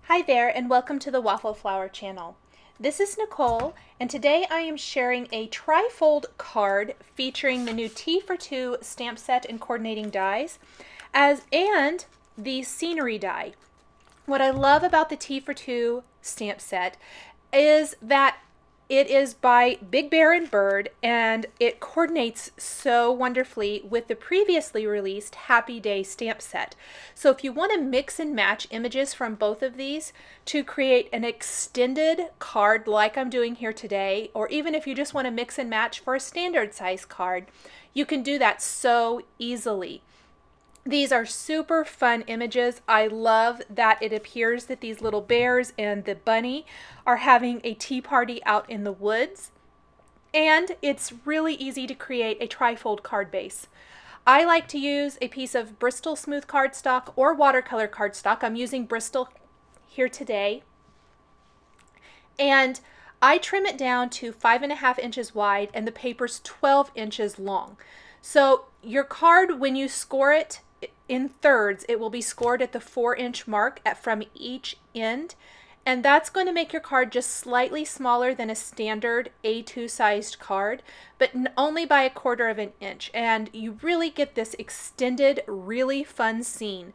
Hi there and welcome to the Waffle Flower channel. This is Nicole and today I am sharing a trifold card featuring the new T for 2 stamp set and coordinating dies and the scenery die. What I love about the T for 2 stamp set is that it is by Big Bear and Bird, and it coordinates so wonderfully with the previously released Happy Day stamp set. So if you want to mix and match images from both of these to create an extended card like I'm doing here today, or even if you just want to mix and match for a standard size card, you can do that so easily. These are super fun images. I love that it appears that these little bears and the bunny are having a tea party out in the woods. And it's really easy to create a trifold card base. I like to use a piece of Bristol smooth cardstock or watercolor cardstock. I'm using Bristol here today. And I trim it down to 5.5 inches wide and the paper's 12 inches long. So your card, when you score it in thirds, it will be scored at the 4-inch mark from each end. And that's going to make your card just slightly smaller than a standard A2 sized card, but only by 1/4 of an inch. And you really get this extended, really fun scene.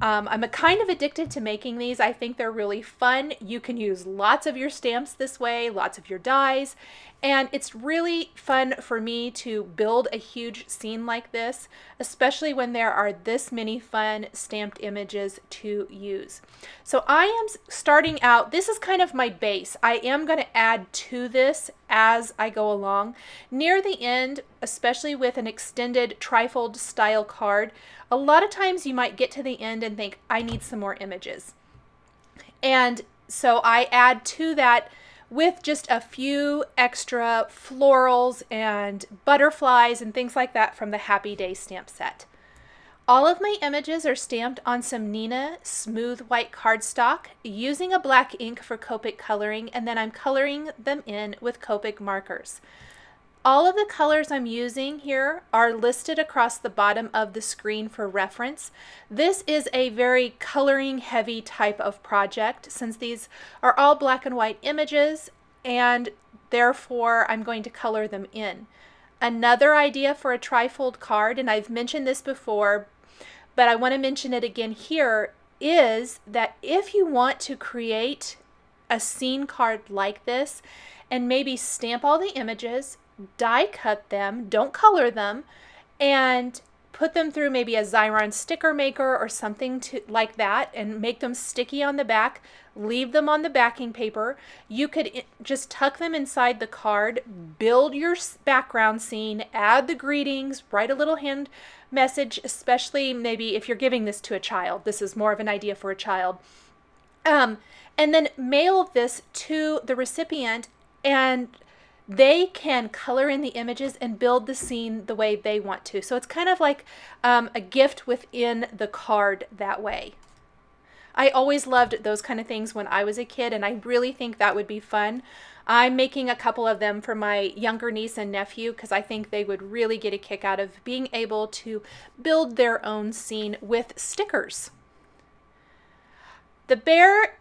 I'm kind of addicted to making these. I think they're really fun. You can use lots of your stamps this way, lots of your dies, and it's really fun for me to build a huge scene like this, especially when there are this many fun stamped images to use. So I am starting out, this is kind of my base. I am going to add to this as I go along. Near the end, especially with an extended trifold style card, a lot of times you might get to the end and think, I need some more images. And so I add to that with just a few extra florals and butterflies and things like that from the Happy Day stamp set. All of my images are stamped on some Nina smooth white cardstock using a black ink for Copic coloring, and then I'm coloring them in with Copic markers. All of the colors I'm using here are listed across the bottom of the screen for reference. This is a very coloring heavy type of project since these are all black and white images, and therefore I'm going to color them in. Another idea for a trifold card, and I've mentioned this before, but I want to mention it again here, is that if you want to create a scene card like this and maybe stamp all the images, die cut them, don't color them, and put them through maybe a Xyron sticker maker or something like that and make them sticky on the back, leave them on the backing paper. You could just tuck them inside the card, build your background scene, add the greetings, write a little hand message, especially maybe if you're giving this to a child. This is more of an idea for a child. And then mail this to the recipient, and they can color in the images and build the scene the way they want to. So it's kind of like a gift within the card that way. I always loved those kind of things when I was a kid, and I really think that would be fun. I'm making a couple of them for my younger niece and nephew because I think they would really get a kick out of being able to build their own scene with stickers. The bear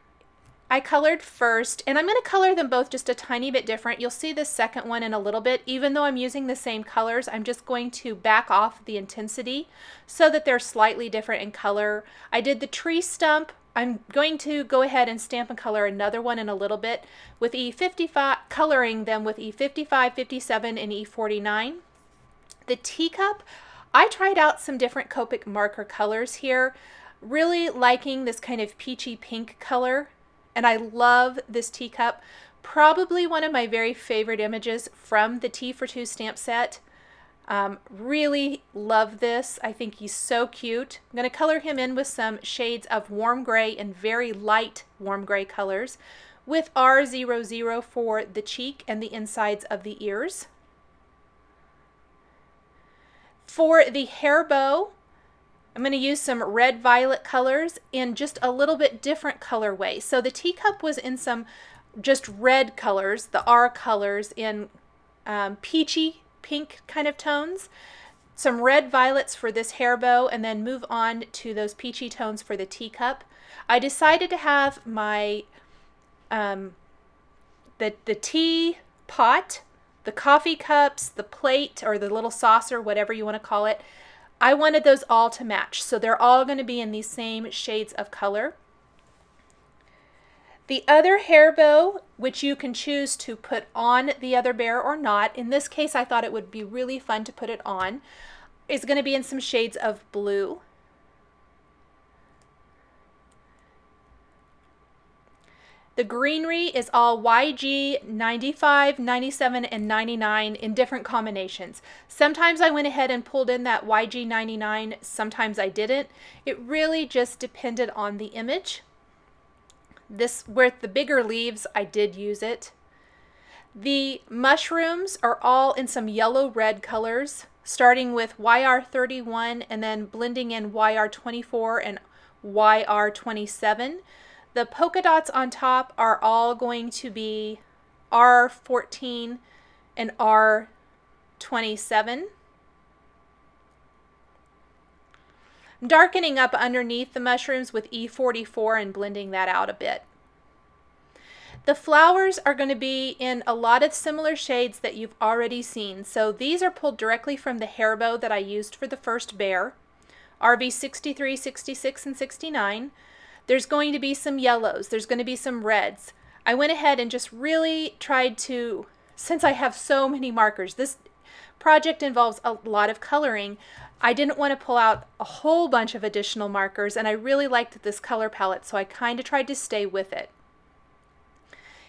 I colored first, and I'm going to color them both just a tiny bit different. You'll see the second one in a little bit. Even though I'm using the same colors, I'm just going to back off the intensity so that they're slightly different in color. I did the tree stump. I'm going to go ahead and stamp and color another one in a little bit with E55, coloring them with E55, 57, and E49. The teacup, I tried out some different Copic marker colors here, really liking this kind of peachy pink color. And I love this teacup. Probably one of my very favorite images from the T for 2 stamp set. Really love this. I think he's so cute. I'm going to color him in with some shades of warm gray and very light warm gray colors with R00 for the cheek and the insides of the ears. For the hair bow, I'm going to use some red violet colors in just a little bit different colorway. So the teacup was in some just red colors, the R colors in peachy pink kind of tones. some red violets for this hair bow, and then move on to those peachy tones for the teacup. I decided to have my the tea pot, the coffee cups, the plate, or the little saucer, whatever you want to call it. I wanted those all to match, so they're all going to be in these same shades of color. The other hair bow, which you can choose to put on the other bear or not, in this case I thought it would be really fun to put it on, is going to be in some shades of blue. The greenery is all YG 95, 97, and 99 in different combinations. Sometimes I went ahead and pulled in that YG 99, sometimes I didn't. It really just depended on the image. This, with the bigger leaves, I did use it. The mushrooms are all in some yellow-red colors, starting with YR31 and then blending in YR24 and YR27. The polka dots on top are all going to be R14 and R27. I'm darkening up underneath the mushrooms with E44 and blending that out a bit. The flowers are going to be in a lot of similar shades that you've already seen. So these are pulled directly from the hair bow that I used for the first bear, RV 63, 66, and 69. There's going to be some yellows. There's going to be some reds. I went ahead and just really tried to, since I have so many markers, this project involves a lot of coloring. I didn't want to pull out a whole bunch of additional markers, and I really liked this color palette, so I kind of tried to stay with it.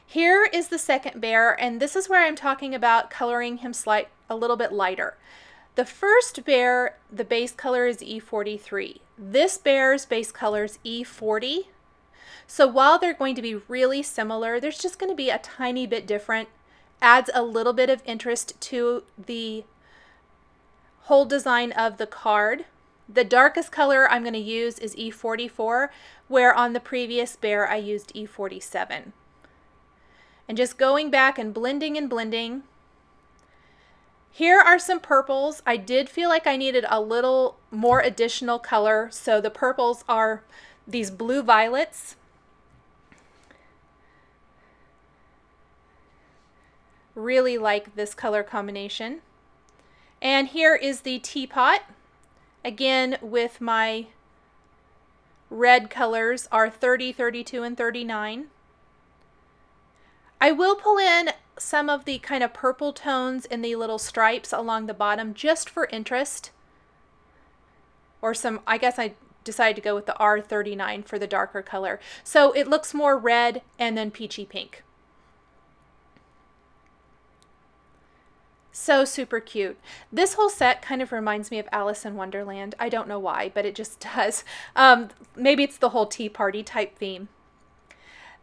Here is the second bear, and this is where I'm talking about coloring him a little bit lighter. The first bear, the base color is E43. This bear's base color is E40. So while they're going to be really similar, there's just going to be a tiny bit different. Adds a little bit of interest to the whole design of the card. The darkest color I'm going to use is E44, where on the previous bear I used E47. And just going back and blending and blending. Here are some purples. I did feel like I needed a little more additional color, so the purples are these blue violets. Really like this color combination. And here is the teapot, again with my red colors are 30, 32, and 39. I will pull in some of the kind of purple tones in the little stripes along the bottom just for interest. Or some, I guess I decided to go with the R39 for the darker color. So it looks more red and then peachy pink. So super cute. This whole set kind of reminds me of Alice in Wonderland. I don't know why, but it just does. Maybe it's the whole tea party type theme.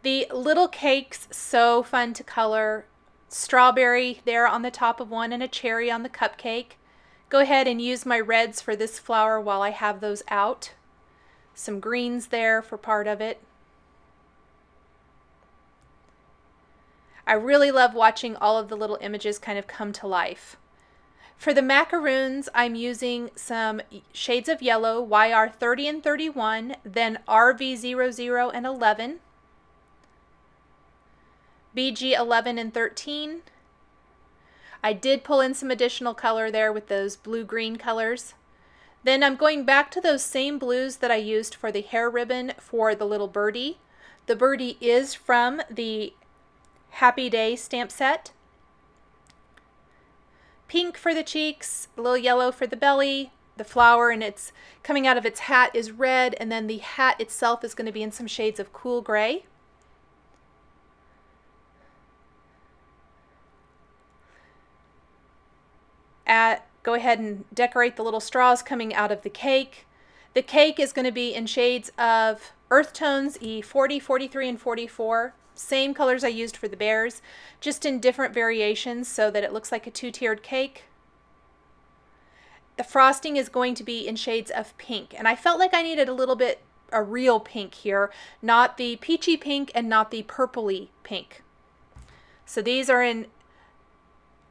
The little cakes, so fun to color. Strawberry there on the top of one and a cherry on the cupcake. Go ahead and use my reds for this flower while I have those out. Some greens there for part of it. I really love watching all of the little images kind of come to life. For the macaroons, I'm using some shades of yellow, YR30 and 31, then RV00 and 11, BG11 and 13. I did pull in some additional color there with those blue-green colors. Then I'm going back to those same blues that I used for the hair ribbon for the little birdie. The birdie is from the Happy Day stamp set. Pink for the cheeks, a little yellow for the belly. The flower and it's coming out of its hat is red, and then the hat itself is going to be in some shades of cool gray. Go ahead and decorate the little straws coming out of the cake. The cake is going to be in shades of earth tones, E40, 43, and 44. Same colors I used for the bears, just in different variations so that it looks like a two-tiered cake. The frosting is going to be in shades of pink, and I felt like I needed a real pink here, not the peachy pink and not the purpley pink. So these are in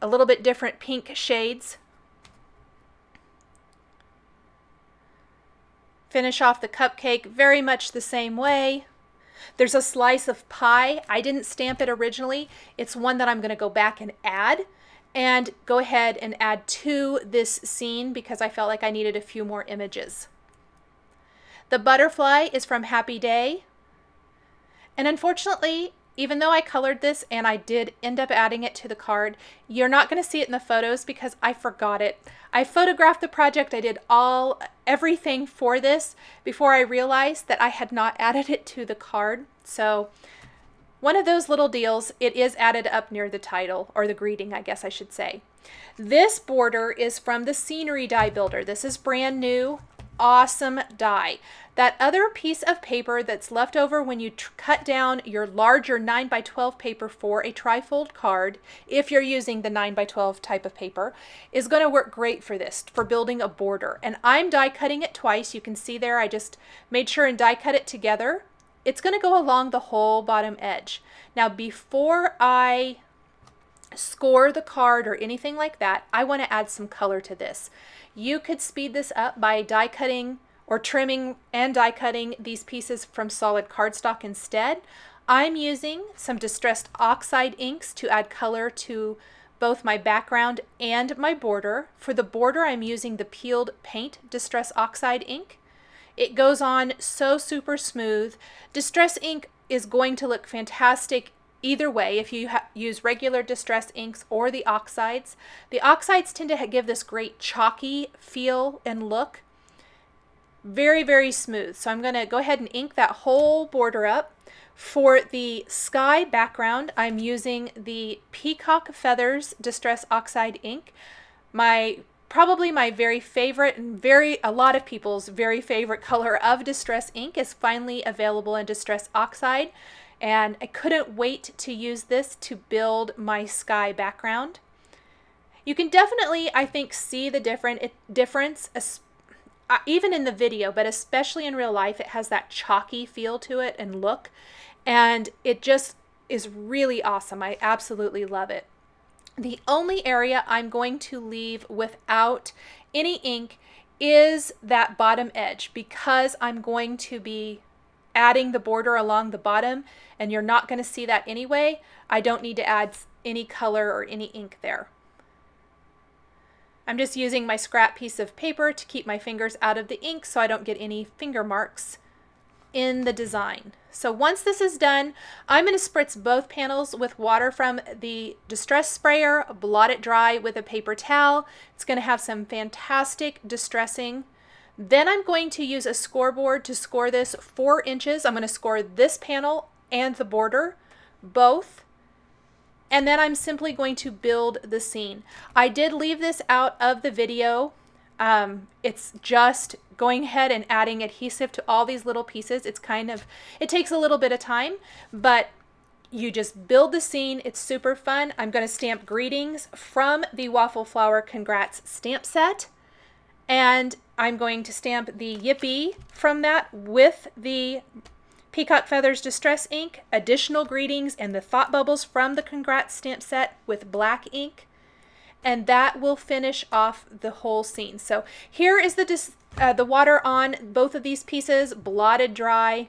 a little bit different pink shades. Finish off the cupcake very much the same way. There's a slice of pie. I didn't stamp it originally. It's one that I'm going to go back and add. And go ahead and add to this scene because I felt like I needed a few more images. The butterfly is from Happy Day. And unfortunately, even though I colored this and I did end up adding it to the card, you're not going to see it in the photos because I forgot it. I photographed the project. I did everything for this before I realized that I had not added it to the card. So one of those little deals, it is added up near the title, or the greeting, I guess I should say. This border is from the Scenery Die Builder. This is brand new, awesome die. That other piece of paper that's left over when you cut down your larger 9x12 paper for a trifold card, if you're using the 9x12 type of paper, is going to work great for this, for building a border. And I'm die cutting it twice. You can see there I just made sure and die cut it together. It's going to go along the whole bottom edge. Now before I score the card or anything like that, I want to add some color to this. You could speed this up by die cutting or trimming and die cutting these pieces from solid cardstock instead. I'm using some distressed oxide inks to add color to both my background and my border. For the border, I'm using the Peeled Paint Distress Oxide ink. It goes on so super smooth. Distress ink is going to look fantastic either way if you use regular distress inks or the oxides. The oxides tend to give this great chalky feel and look. Very, very smooth. So I'm going to go ahead and ink that whole border up. For the sky background, I'm using the Peacock Feathers Distress Oxide ink. Probably my very favorite and a lot of people's very favorite color of distress ink is finally available in Distress Oxide. And I couldn't wait to use this to build my sky background. You can definitely, I think, see the difference, even in the video, but especially in real life. It has that chalky feel to it and look, and it just is really awesome. I absolutely love it. The only area I'm going to leave without any ink is that bottom edge because I'm going to be adding the border along the bottom, and you're not going to see that anyway. I don't need to add any color or any ink there. I'm just using my scrap piece of paper to keep my fingers out of the ink so I don't get any finger marks in the design. So once this is done, I'm going to spritz both panels with water from the Distress Sprayer, blot it dry with a paper towel. It's going to have some fantastic distressing. Then I'm going to use a scoreboard to score this 4 inches. I'm going to score this panel and the border, both. And then I'm simply going to build the scene. I did leave this out of the video. It's just going ahead and adding adhesive to all these little pieces. It takes a little bit of time, but you just build the scene. It's super fun. I'm going to stamp greetings from the Waffle Flower Congrats stamp set. And I'm going to stamp the Yippee from that with the Peacock Feathers Distress ink, additional greetings, and the thought bubbles from the Congrats stamp set with black ink. And that will finish off the whole scene. So here is the water on both of these pieces, blotted dry.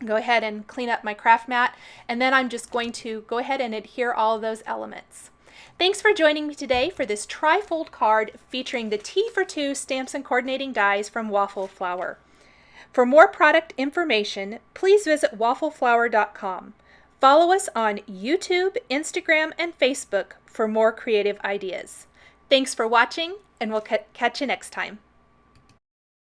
Go ahead and clean up my craft mat. And then I'm just going to go ahead and adhere all of those elements. Thanks for joining me today for this trifold card featuring the T for 2 stamps and coordinating dies from Waffle Flower. For more product information, please visit waffleflower.com. Follow us on YouTube, Instagram, and Facebook for more creative ideas. Thanks for watching, and we'll catch you next time.